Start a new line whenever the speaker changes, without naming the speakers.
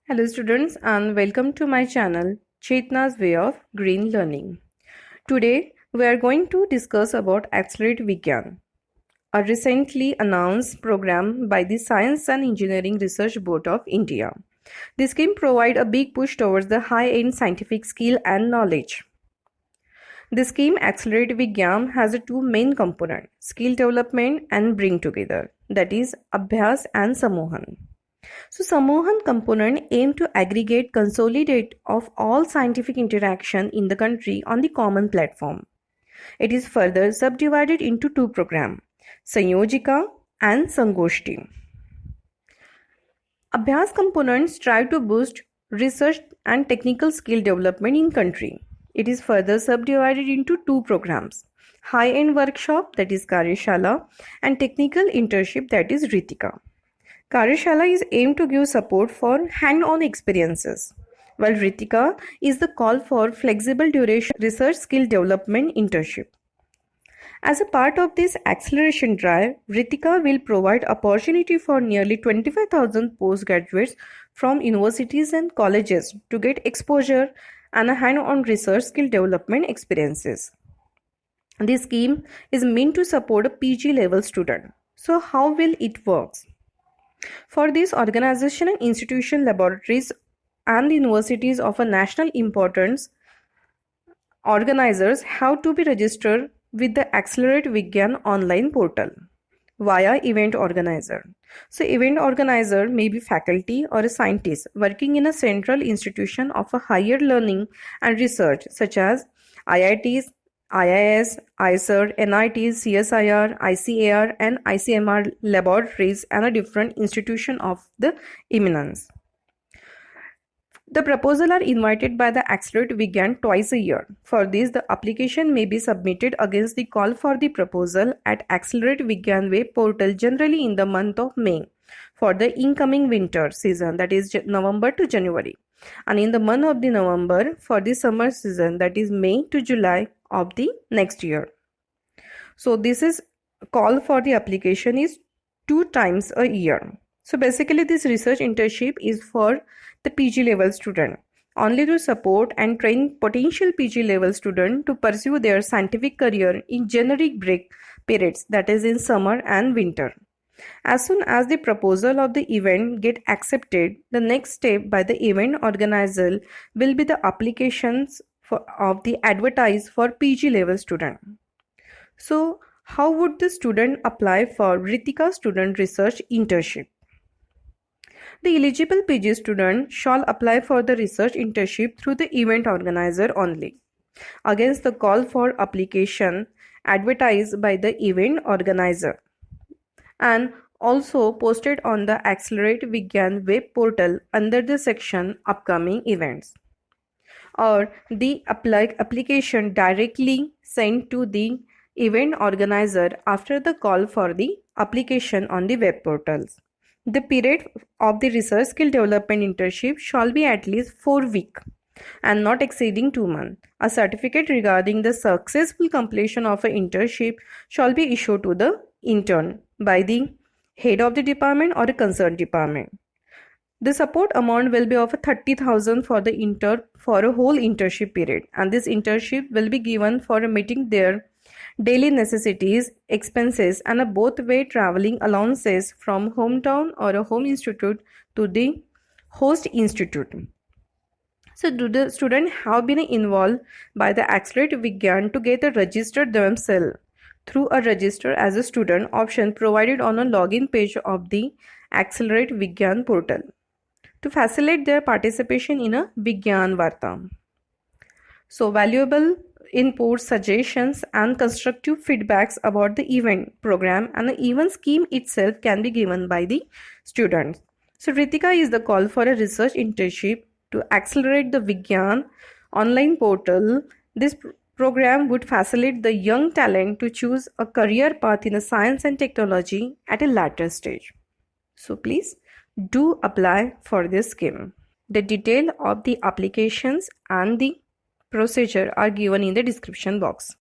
Hello students and welcome to my channel Chetna's Way of Green Learning. Today we are going to discuss about Accelerate Vigyan, a recently announced program by the Science and Engineering Research Board of India. This scheme provides a big push towards the high-end scientific skill and knowledge. The scheme Accelerate Vigyan has two main components, skill development and bring together, that is Abhyas and Samohan. So Samohan component aim to aggregate, consolidate of all scientific interaction in the country on the common platform. It is further subdivided into two programs, Sanyojika and Sangoshti. Abhyas components strive to boost research and technical skill development in country. It is further subdivided into two programs, high-end workshop that is Karyashala and technical internship that is Ritika. Karyashala is aimed to give support for hand-on experiences, while Ritika is the call for flexible duration research skill development internship. As a part of this acceleration drive, Ritika will provide opportunity for nearly 25,000 postgraduates from universities and colleges to get exposure and a hand-on research skill development experiences. This scheme is meant to support a PG level student. So how will it work? For this, organization and institution laboratories and universities of a national importance, organizers have to be registered with the Accelerate Vigyan online portal via event organizer. So event organizer may be faculty or a scientist working in a central institution of a higher learning and research such as IITs, IIS, ICER, NITs, CSIR, ICAR and ICMR laboratories and a different institution of the eminence. The proposals are invited by the Accelerate Vigyan twice a year. For this, the application may be submitted against the call for the proposal at Accelerate Vigyan web portal generally in the month of May for the incoming winter season, that is November to January, and in the month of the November for the summer season, that is May to July of the next year. So this is call for the application is 2 times a year. So basically this research internship is for the PG level student only to support and train potential PG level student to pursue their scientific career in generic break periods, that is in summer and winter. As soon as the proposal of the event get accepted, the next step by the event organizer will be the applications of the advertise for PG level student. So how would the student apply for Ritika student research internship? The eligible PG student shall apply for the research internship through the event organizer only, against the call for application advertised by the event organizer and also posted on the Accelerate Vigyan web portal under the section Upcoming Events, or the application directly sent to the event organizer after the call for the application on the web portals. The period of the research skill development internship shall be at least 4 weeks and not exceeding 2 months. A certificate regarding the successful completion of an internship shall be issued to the intern by the head of the department or a concerned department. The support amount will be of 30,000 for the intern for a whole internship period, and this internship will be given for meeting their daily necessities, expenses and a both-way traveling allowances from hometown or a home institute to the host institute. So do the students have been involved by the Accelerate Vigyan to get registered themselves through a register as a student option provided on a login page of the Accelerate Vigyan portal to facilitate their participation in a Vigyan Varta. So valuable inputs, suggestions and constructive feedbacks about the event program and the event scheme itself can be given by the students. So Ritika is the call for a research internship to accelerate the Vigyan online portal. This program would facilitate the young talent to choose a career path in science and technology at a later stage. So please do apply for this scheme. The detail of the applications and the procedure are given in the description box.